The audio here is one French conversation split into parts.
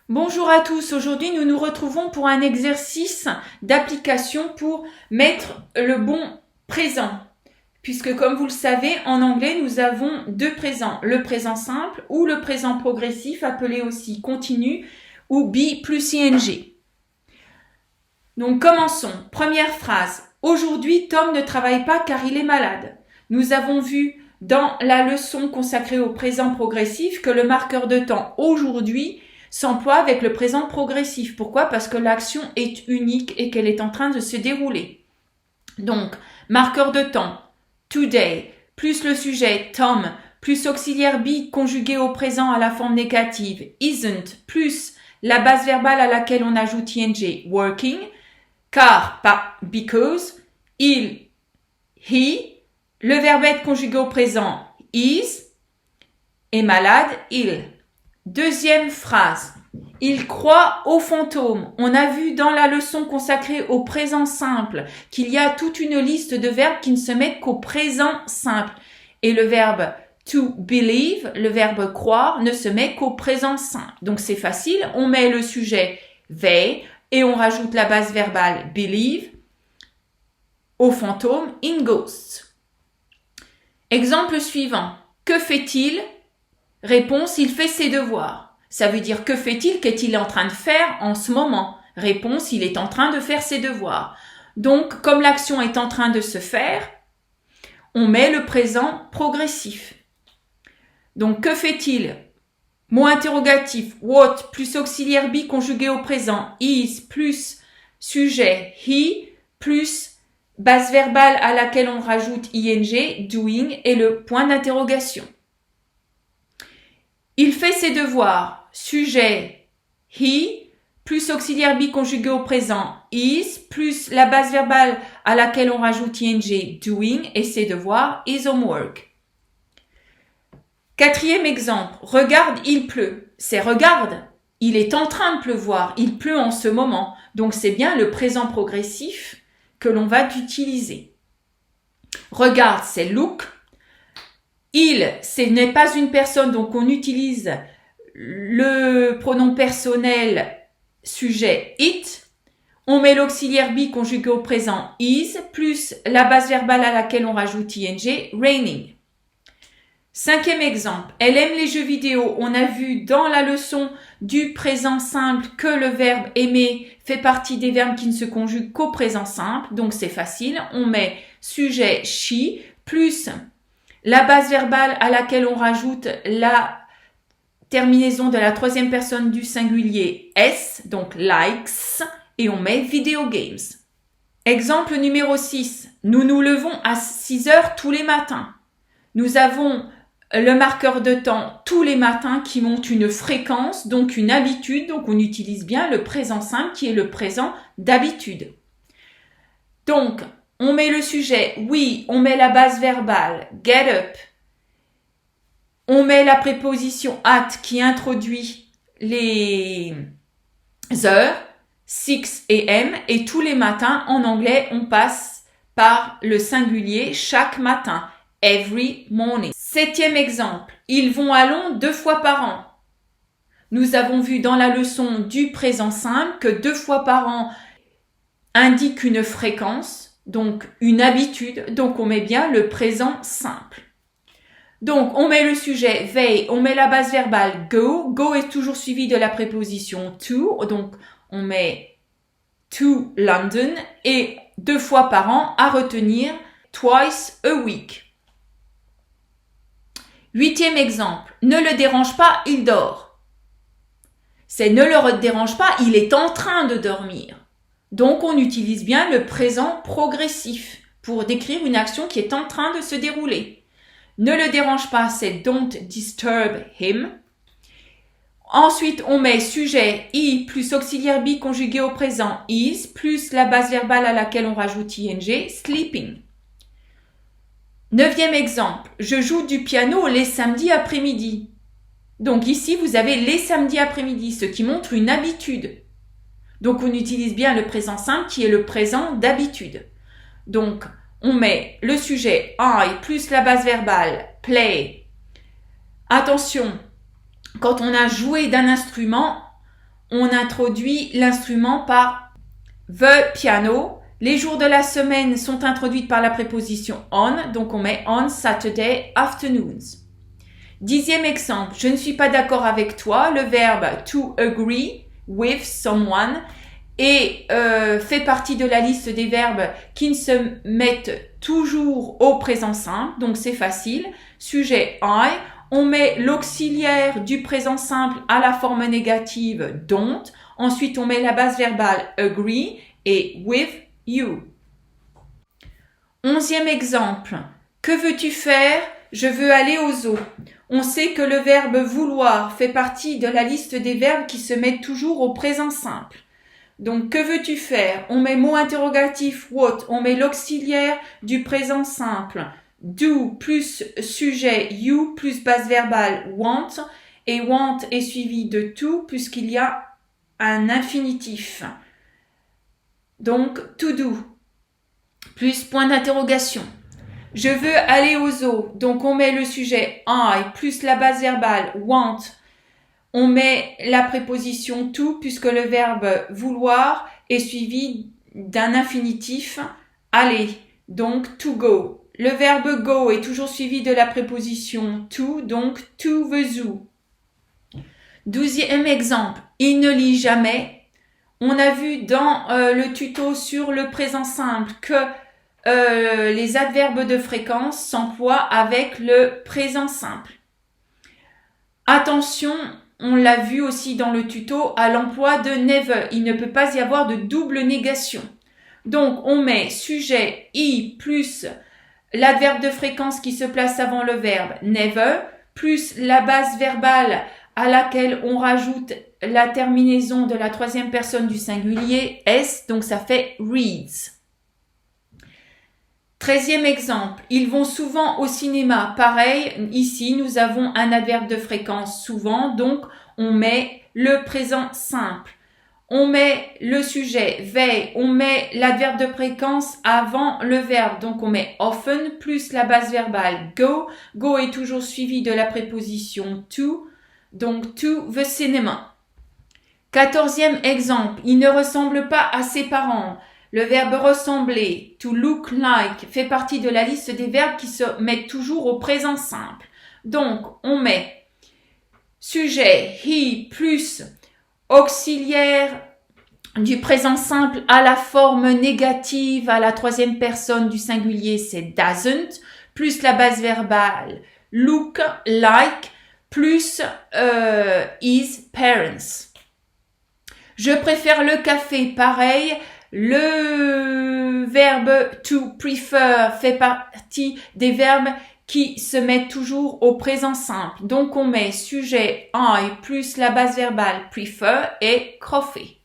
Bonjour à tous, aujourd'hui nous nous retrouvons pour un exercice d'application pour mettre le bon présent. Puisque comme vous le savez, en anglais nous avons deux présents, le présent simple ou le présent progressif appelé aussi continu ou be plus ing. Donc commençons. Première phrase. Aujourd'hui, Tom ne travaille pas car il est malade. Nous avons vu dans la leçon consacrée au présent progressif que le marqueur de temps aujourd'hui s'emploie avec le présent progressif. Pourquoi? Parce que l'action est unique et qu'elle est en train de se dérouler. Donc, marqueur de temps, today, plus le sujet, Tom, plus auxiliaire be conjugué au présent à la forme négative, isn't, plus la base verbale à laquelle on ajoute ing, working, car, pas because, il, he, le verbe être conjugué au présent, is, et malade, il. Deuxième phrase. Il croit aux fantômes. On a vu dans la leçon consacrée au présent simple qu'il y a toute une liste de verbes qui ne se mettent qu'au présent simple. Et le verbe to believe, le verbe croire, ne se met qu'au présent simple. Donc c'est facile, on met le sujet they et on rajoute la base verbale believe aux fantômes in ghosts. Exemple suivant. Que fait-il? Réponse, il fait ses devoirs. Ça veut dire que fait-il? Qu'est-il en train de faire en ce moment? Réponse, il est en train de faire ses devoirs. Donc, comme l'action est en train de se faire, on met le présent progressif. Donc, que fait-il? Mot interrogatif, what, plus auxiliaire be conjugué au présent, is, plus sujet, he, plus base verbale à laquelle on rajoute ing, doing, et le point d'interrogation. Il fait ses devoirs. Sujet, he, plus auxiliaire be conjugué au présent, is, plus la base verbale à laquelle on rajoute ing, doing, et ses devoirs, his homework. Quatrième exemple. Regarde, il pleut. C'est regarde. Il est en train de pleuvoir. Il pleut en ce moment. Donc c'est bien le présent progressif que l'on va utiliser. Regarde, c'est look. Il, ce n'est pas une personne, donc on utilise le pronom personnel sujet it. On met l'auxiliaire be conjugué au présent is, plus la base verbale à laquelle on rajoute ing, raining. Cinquième exemple. Elle aime les jeux vidéo. On a vu dans la leçon du présent simple que le verbe aimer fait partie des verbes qui ne se conjuguent qu'au présent simple. Donc c'est facile. On met sujet she plus la base verbale à laquelle on rajoute la terminaison de la troisième personne du singulier S, donc likes, et on met video games. Exemple numéro 6. Nous nous levons à 6 heures tous les matins. Nous avons le marqueur de temps tous les matins qui montre une fréquence, donc une habitude, donc on utilise bien le présent simple qui est le présent d'habitude. Donc, on met le sujet, oui, on met la base verbale, get up. On met la préposition at qui introduit les heures, 6 a.m. et tous les matins, en anglais, on passe par le singulier chaque matin, every morning. Septième exemple, ils vont à Londres 2 fois par an. Nous avons vu dans la leçon du présent simple que 2 fois par an indique une fréquence, donc une habitude, donc on met bien le présent simple. Donc on met le sujet they, on met la base verbale go, go est toujours suivi de la préposition to, donc on met to London et 2 fois par an à retenir twice a week. Huitième exemple, ne le dérange pas, il dort. C'est ne le dérange pas, il est en train de dormir. Donc, on utilise bien le présent progressif pour décrire une action qui est en train de se dérouler. Ne le dérange pas, c'est don't disturb him. Ensuite, on met sujet he plus auxiliaire be conjugué au présent is plus la base verbale à laquelle on rajoute ing, sleeping. Neuvième exemple, je joue du piano les samedis après-midi. Donc ici, vous avez les samedis après-midi, ce qui montre une habitude. Donc, on utilise bien le présent simple qui est le présent d'habitude. Donc, on met le sujet I plus la base verbale play. Attention, quand on a joué d'un instrument, on introduit l'instrument par the piano. Les jours de la semaine sont introduits par la préposition on, donc on met on Saturday afternoons. 10e exemple, je ne suis pas d'accord avec toi, le verbe to agree with someone fait partie de la liste des verbes qui ne se mettent toujours au présent simple, donc c'est facile. Sujet I, on met l'auxiliaire du présent simple à la forme négative don't, ensuite on met la base verbale agree et with you. 11e exemple, que veux-tu faire? Je veux aller au zoo. On sait que le verbe vouloir fait partie de la liste des verbes qui se mettent toujours au présent simple. Donc, que veux-tu faire? On met mot interrogatif what, on met l'auxiliaire du présent simple do plus sujet you plus base verbale want, et want est suivi de to puisqu'il y a un infinitif. Donc, to do plus point d'interrogation. Je veux aller au zoo. Donc, on met le sujet I plus la base verbale want. On met la préposition to puisque le verbe vouloir est suivi d'un infinitif aller. Donc, to go. Le verbe go est toujours suivi de la préposition to, donc to the zoo. 12e exemple. Il ne lit jamais. On a vu dans le tuto sur le présent simple que les adverbes de fréquence s'emploient avec le présent simple. Attention, on l'a vu aussi dans le tuto, à l'emploi de never. Il ne peut pas y avoir de double négation. Donc, on met sujet I plus l'adverbe de fréquence qui se place avant le verbe never, plus la base verbale à laquelle on rajoute la terminaison de la troisième personne du singulier S, donc ça fait reads. 13e exemple, ils vont souvent au cinéma. Pareil, ici, nous avons un adverbe de fréquence souvent, donc on met le présent simple. On met le sujet they, on met l'adverbe de fréquence avant le verbe, donc on met often plus la base verbale go. Go est toujours suivi de la préposition to, donc to the cinema. 14e exemple, il ne ressemble pas à ses parents. Le verbe ressembler, to look like, fait partie de la liste des verbes qui se mettent toujours au présent simple. Donc, on met sujet he plus auxiliaire du présent simple à la forme négative à la troisième personne du singulier, c'est doesn't, plus la base verbale look like, plus his parents. Je préfère le café, pareil. Le verbe to prefer fait partie des verbes qui se mettent toujours au présent simple. Donc, on met sujet I plus la base verbale prefer et coffee.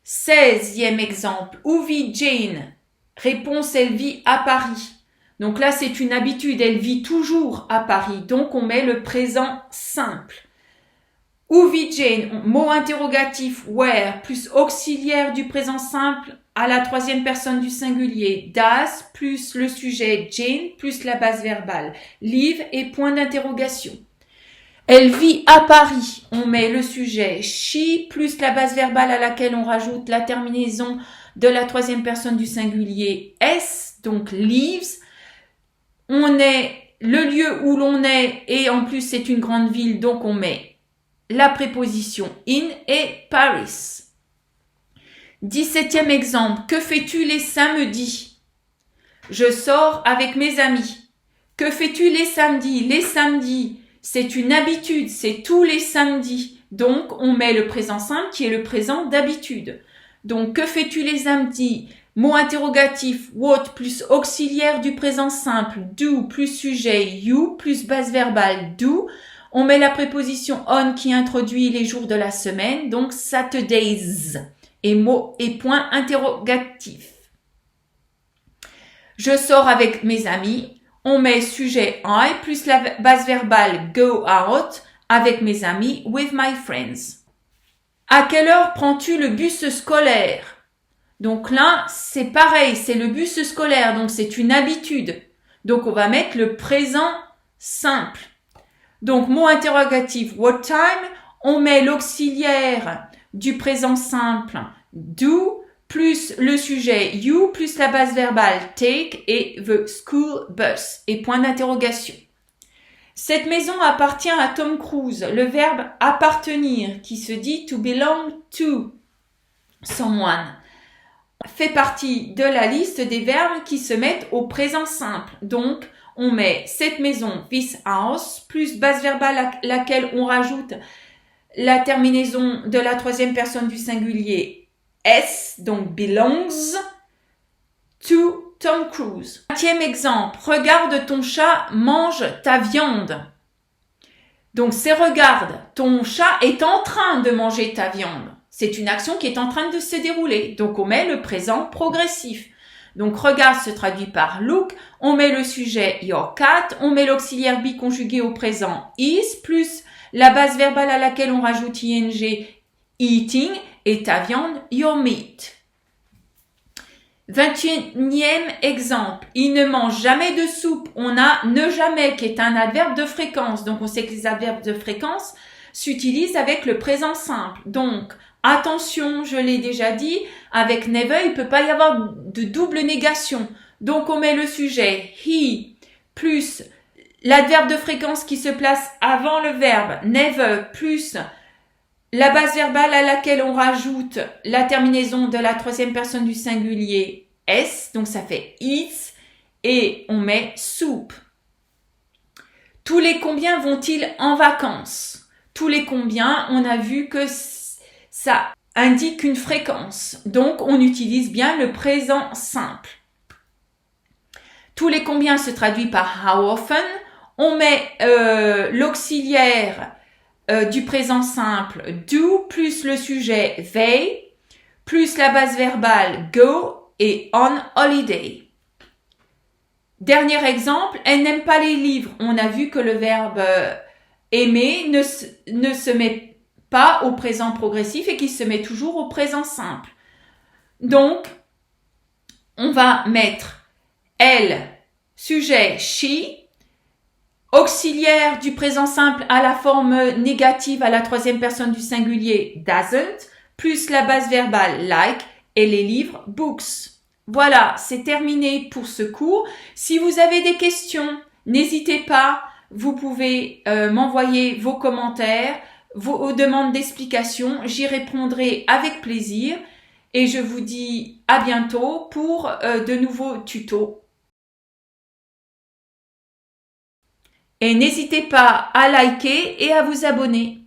16e exemple. Où vit Jane? Réponse, elle vit à Paris. Donc là, c'est une habitude. Elle vit toujours à Paris. Donc, on met le présent simple. Où vit Jane? Mot interrogatif where plus auxiliaire du présent simple à la troisième personne du singulier does plus le sujet Jane plus la base verbale live et point d'interrogation. Elle vit à Paris. On met le sujet she plus la base verbale à laquelle on rajoute la terminaison de la troisième personne du singulier s, donc lives. On est le lieu où l'on est et en plus c'est une grande ville, donc on met la préposition in et Paris. 17e exemple. Que fais-tu les samedis? Je sors avec mes amis. Que fais-tu les samedis? Les samedis, c'est une habitude, c'est tous les samedis. Donc, on met le présent simple qui est le présent d'habitude. Donc, que fais-tu les samedis? Mot interrogatif what plus auxiliaire du présent simple do plus sujet you plus base verbale do. On met la préposition on qui introduit les jours de la semaine, donc Saturdays, et mot et point interrogatif. Je sors avec mes amis, on met sujet I plus la base verbale go out avec mes amis with my friends. À quelle heure prends-tu le bus scolaire? Donc là, c'est pareil, c'est le bus scolaire, donc c'est une habitude. Donc on va mettre le présent simple. Donc, mot interrogatif, what time? on met l'auxiliaire du présent simple do plus le sujet you plus la base verbale take et the school bus et point d'interrogation. Cette maison appartient à Tom Cruise. Le verbe appartenir qui se dit to belong to someone fait partie de la liste des verbes qui se mettent au présent simple. Donc, on met cette maison, this house, plus base verbale à laquelle on rajoute la terminaison de la troisième personne du singulier S, donc belongs to Tom Cruise. 20e exemple, regarde ton chat mange ta viande. Donc c'est regarde, ton chat est en train de manger ta viande. C'est une action qui est en train de se dérouler. Donc on met le présent progressif. Donc regarde se traduit par look, on met le sujet your cat, on met l'auxiliaire be conjugué au présent is, plus la base verbale à laquelle on rajoute ing eating et ta viande your meat. 21e exemple, il ne mange jamais de soupe. On a ne jamais qui est un adverbe de fréquence. Donc on sait que les adverbes de fréquence s'utilisent avec le présent simple. Donc attention, je l'ai déjà dit, avec never, il ne peut pas y avoir de double négation. Donc on met le sujet he plus l'adverbe de fréquence qui se place avant le verbe never plus la base verbale à laquelle on rajoute la terminaison de la troisième personne du singulier S, donc ça fait eats, et on met soup. Tous les combien vont-ils en vacances? Tous les combien, on a vu que ça indique une fréquence, donc on utilise bien le présent simple. Tous les combien se traduit par how often, on met l'auxiliaire du présent simple do plus le sujet they plus la base verbale go et on holiday. Dernier exemple, elle n'aime pas les livres. On a vu que le verbe aimer ne se met pas au présent progressif et qu'il se met toujours au présent simple. Donc, on va mettre elle, sujet she, auxiliaire du présent simple à la forme négative à la troisième personne du singulier doesn't, plus la base verbale like et les livres books. Voilà, c'est terminé pour ce cours. Si vous avez des questions, n'hésitez pas, vous pouvez m'envoyer vos commentaires, vos demandes d'explications, j'y répondrai avec plaisir et je vous dis à bientôt pour de nouveaux tutos. Et n'hésitez pas à liker et à vous abonner.